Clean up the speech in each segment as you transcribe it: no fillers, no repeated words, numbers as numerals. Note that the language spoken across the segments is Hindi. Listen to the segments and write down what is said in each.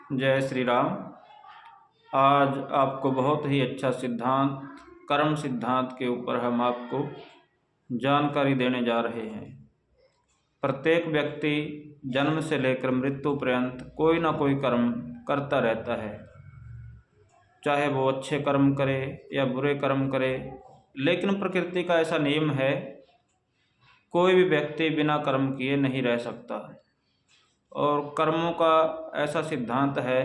जय श्री राम। आज आपको बहुत ही अच्छा सिद्धांत, कर्म सिद्धांत के ऊपर हम आपको जानकारी देने जा रहे हैं। प्रत्येक व्यक्ति जन्म से लेकर मृत्यु पर्यंत कोई ना कोई कर्म करता रहता है, चाहे वो अच्छे कर्म करे या बुरे कर्म करे। लेकिन प्रकृति का ऐसा नियम है, कोई भी व्यक्ति बिना कर्म किए नहीं रह सकता। और कर्मों का ऐसा सिद्धांत है,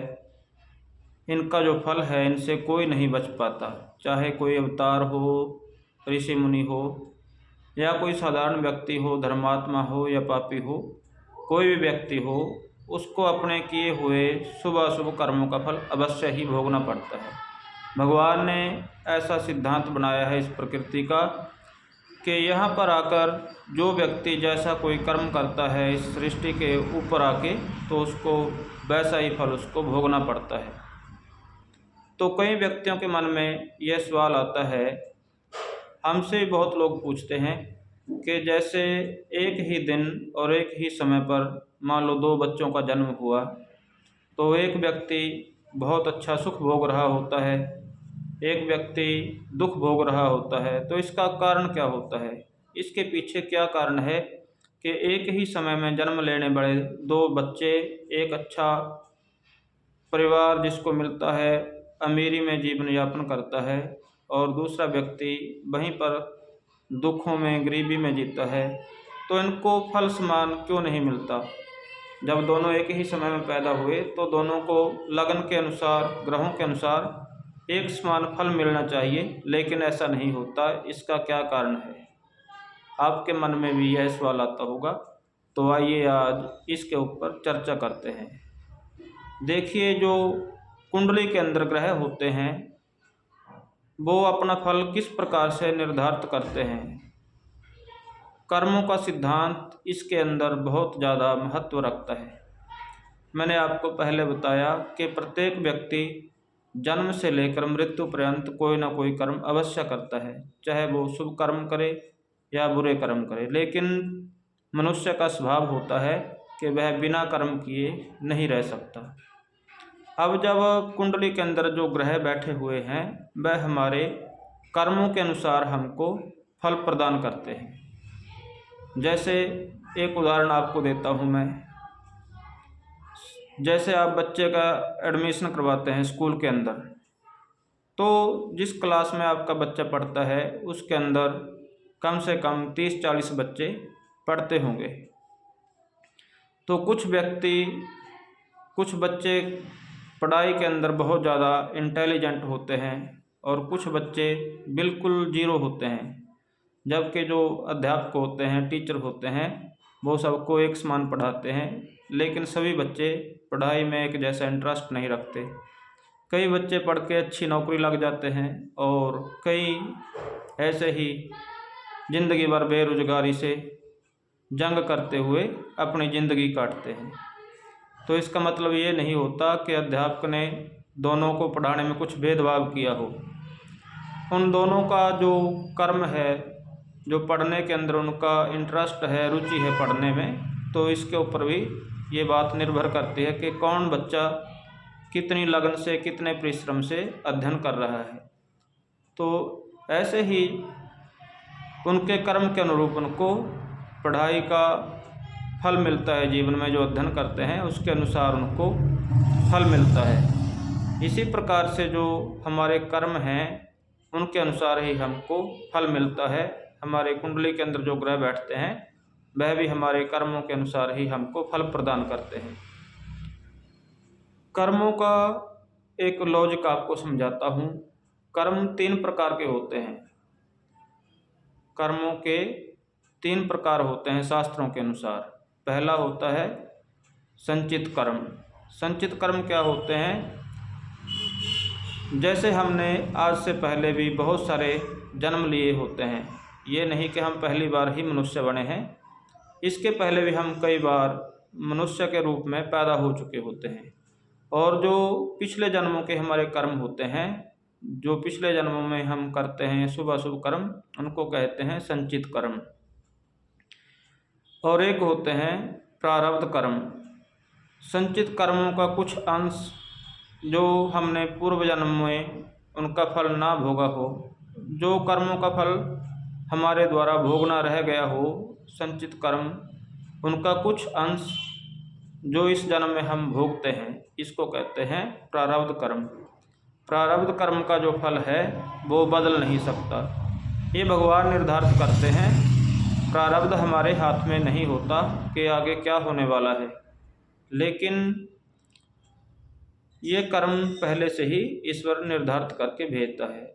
इनका जो फल है इनसे कोई नहीं बच पाता। चाहे कोई अवतार हो, ऋषि मुनि हो, या कोई साधारण व्यक्ति हो, धर्मात्मा हो या पापी हो, कोई भी व्यक्ति हो, उसको अपने किए हुए शुभ अशुभ कर्मों का फल अवश्य ही भोगना पड़ता है। भगवान ने ऐसा सिद्धांत बनाया है इस प्रकृति का कि यहाँ पर आकर जो व्यक्ति जैसा कोई कर्म करता है इस सृष्टि के ऊपर आके, तो उसको वैसा ही फल उसको भोगना पड़ता है। तो कई व्यक्तियों के मन में यह सवाल आता है, हमसे बहुत लोग पूछते हैं कि जैसे एक ही दिन और एक ही समय पर मान लो दो बच्चों का जन्म हुआ, तो एक व्यक्ति बहुत अच्छा सुख भोग रहा होता है, एक व्यक्ति दुख भोग रहा होता है। तो इसका कारण क्या होता है? इसके पीछे क्या कारण है कि एक ही समय में जन्म लेने वाले दो बच्चे, एक अच्छा परिवार जिसको मिलता है, अमीरी में जीवन यापन करता है, और दूसरा व्यक्ति वहीं पर दुखों में, गरीबी में जीता है। तो इनको फल समान क्यों नहीं मिलता? जब दोनों एक ही समय में पैदा हुए तो दोनों को लगन के अनुसार, ग्रहों के अनुसार एक समान फल मिलना चाहिए, लेकिन ऐसा नहीं होता। इसका क्या कारण है? आपके मन में भी यह सवाल आता होगा। तो आइए आज इसके ऊपर चर्चा करते हैं। देखिए, जो कुंडली के अंदर ग्रह होते हैं वो अपना फल किस प्रकार से निर्धारित करते हैं। कर्मों का सिद्धांत इसके अंदर बहुत ज़्यादा महत्व रखता है। मैंने आपको पहले बताया कि प्रत्येक व्यक्ति जन्म से लेकर मृत्यु पर्यंत कोई ना कोई कर्म अवश्य करता है, चाहे वो शुभ कर्म करे या बुरे कर्म करे। लेकिन मनुष्य का स्वभाव होता है कि वह बिना कर्म किए नहीं रह सकता। अब जब कुंडली के अंदर जो ग्रह बैठे हुए हैं वह हमारे कर्मों के अनुसार हमको फल प्रदान करते हैं। जैसे एक उदाहरण आपको देता हूँ मैं। जैसे आप बच्चे का एडमिशन करवाते हैं स्कूल के अंदर, तो जिस क्लास में आपका बच्चा पढ़ता है उसके अंदर कम से कम 30-40 बच्चे पढ़ते होंगे। तो कुछ बच्चे पढ़ाई के अंदर बहुत ज़्यादा इंटेलिजेंट होते हैं और कुछ बच्चे बिल्कुल जीरो होते हैं। जबकि जो अध्यापक होते हैं, टीचर होते हैं, वो सबको एक समान पढ़ाते हैं, लेकिन सभी बच्चे पढ़ाई में एक जैसा इंटरेस्ट नहीं रखते। कई बच्चे पढ़ के अच्छी नौकरी लग जाते हैं और कई ऐसे ही ज़िंदगी भर बेरोजगारी से जंग करते हुए अपनी ज़िंदगी काटते हैं। तो इसका मतलब ये नहीं होता कि अध्यापक ने दोनों को पढ़ाने में कुछ भेदभाव किया हो। उन दोनों का जो कर्म है, जो पढ़ने के अंदर उनका इंटरेस्ट है, रुचि है पढ़ने में, तो इसके ऊपर भी ये बात निर्भर करती है कि कौन बच्चा कितनी लगन से, कितने परिश्रम से अध्ययन कर रहा है। तो ऐसे ही उनके कर्म के अनुरूप उनको पढ़ाई का फल मिलता है। जीवन में जो अध्ययन करते हैं उसके अनुसार उनको फल मिलता है। इसी प्रकार से जो हमारे कर्म हैं उनके अनुसार ही हमको फल मिलता है। हमारे कुंडली के अंदर जो ग्रह बैठते हैं वह भी हमारे कर्मों के अनुसार ही हमको फल प्रदान करते हैं। कर्मों का एक लॉजिक आपको समझाता हूँ। कर्म 3 प्रकार के होते हैं। कर्मों के 3 प्रकार होते हैं शास्त्रों के अनुसार। पहला होता है संचित कर्म। संचित कर्म क्या होते हैं? जैसे हमने आज से पहले भी बहुत सारे जन्म लिए होते हैं। ये नहीं कि हम पहली बार ही मनुष्य बने हैं, इसके पहले भी हम कई बार मनुष्य के रूप में पैदा हो चुके होते हैं। और जो पिछले जन्मों के हमारे कर्म होते हैं, जो पिछले जन्मों में हम करते हैं शुभ अशुभ कर्म, उनको कहते हैं संचित कर्म। और एक होते हैं प्रारब्ध कर्म। संचित कर्मों का कुछ अंश जो हमने पूर्व जन्म में उनका फल ना भोगा हो, जो कर्मों का फल हमारे द्वारा भोगना रह गया हो, संचित कर्म, उनका कुछ अंश जो इस जन्म में हम भोगते हैं, इसको कहते हैं प्रारब्ध कर्म। प्रारब्ध कर्म का जो फल है वो बदल नहीं सकता, ये भगवान निर्धारित करते हैं। प्रारब्ध हमारे हाथ में नहीं होता कि आगे क्या होने वाला है, लेकिन ये कर्म पहले से ही ईश्वर निर्धारित करके भेजता है,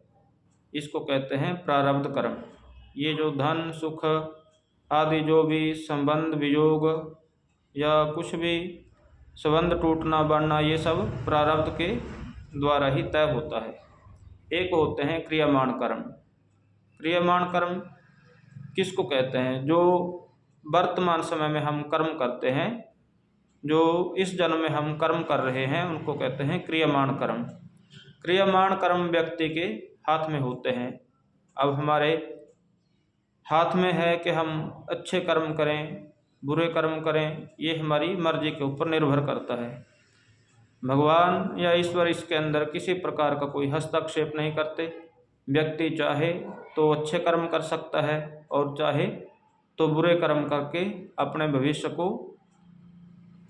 इसको कहते हैं प्रारब्ध कर्म। ये जो धन सुख आदि जो भी संबंध वियोग या कुछ भी संबंध टूटना बढ़ना, ये सब प्रारब्ध के द्वारा ही तय होता है। एक होते हैं क्रियमाण कर्म। क्रियमाण कर्म किसको कहते हैं? जो वर्तमान समय में हम कर्म करते हैं, जो इस जन्म में हम कर्म कर रहे हैं, उनको कहते हैं क्रियमाण कर्म। क्रियमाण कर्म व्यक्ति के हाथ में होते हैं। अब हमारे हाथ में है कि हम अच्छे कर्म करें बुरे कर्म करें, ये हमारी मर्जी के ऊपर निर्भर करता है। भगवान या ईश्वर इसके अंदर किसी प्रकार का कोई हस्तक्षेप नहीं करते। व्यक्ति चाहे तो अच्छे कर्म कर सकता है और चाहे तो बुरे कर्म करके अपने भविष्य को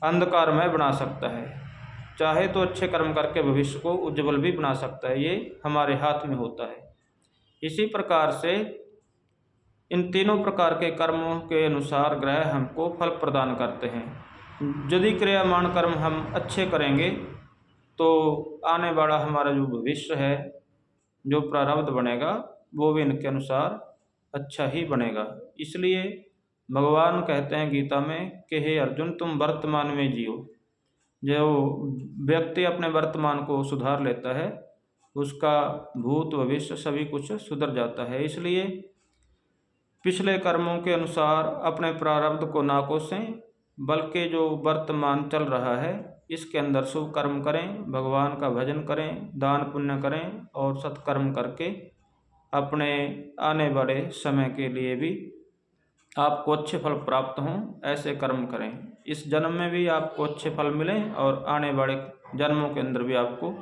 अंधकारमय बना सकता है, चाहे तो अच्छे कर्म करके भविष्य को उज्जवल भी बना सकता है। ये हमारे हाथ में होता है। इसी प्रकार से इन तीनों प्रकार के कर्मों के अनुसार ग्रह हमको फल प्रदान करते हैं। यदि क्रियामाण कर्म हम अच्छे करेंगे तो आने वाला हमारा जो भविष्य है, जो प्रारब्ध बनेगा, वो भी इनके अनुसार अच्छा ही बनेगा। इसलिए भगवान कहते हैं गीता में कि हे अर्जुन, तुम वर्तमान में जियो। जो व्यक्ति अपने वर्तमान को सुधार लेता है, उसका भूत भविष्य सभी कुछ सुधर जाता है। इसलिए पिछले कर्मों के अनुसार अपने प्रारब्ध को ना कोसें, बल्कि जो वर्तमान चल रहा है इसके अंदर शुभ कर्म करें, भगवान का भजन करें, दान पुण्य करें और सत्कर्म करके अपने आने वाले समय के लिए भी आपको अच्छे फल प्राप्त हों, ऐसे कर्म करें। इस जन्म में भी आपको अच्छे फल मिलें और आने वाले जन्मों के अंदर भी आपको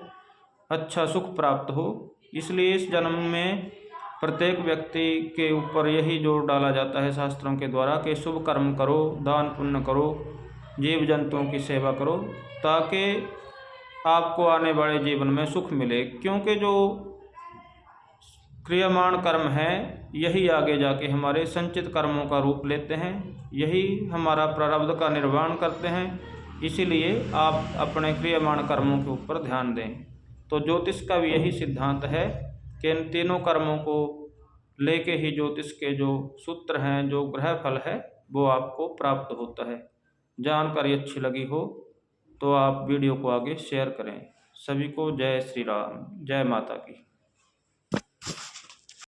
अच्छा सुख प्राप्त हो। इसलिए इस जन्म में प्रत्येक व्यक्ति के ऊपर यही जोर डाला जाता है शास्त्रों के द्वारा कि शुभ कर्म करो, दान पुण्य करो, जीव जंतुओं की सेवा करो, ताकि आपको आने वाले जीवन में सुख मिले। क्योंकि जो क्रियमाण कर्म है यही आगे जाके हमारे संचित कर्मों का रूप लेते हैं, यही हमारा प्रारब्ध का निर्वहन करते हैं। इसीलिए आप अपने क्रियमाण कर्मों के ऊपर ध्यान दें। तो ज्योतिष का भी यही सिद्धांत है कि इन तीनों कर्मों को लेके ही ज्योतिष के जो सूत्र हैं, जो ग्रह फल है, वो आपको प्राप्त होता है। जानकारी अच्छी लगी हो तो आप वीडियो को आगे शेयर करें। सभी को जय श्री राम, जय माता की।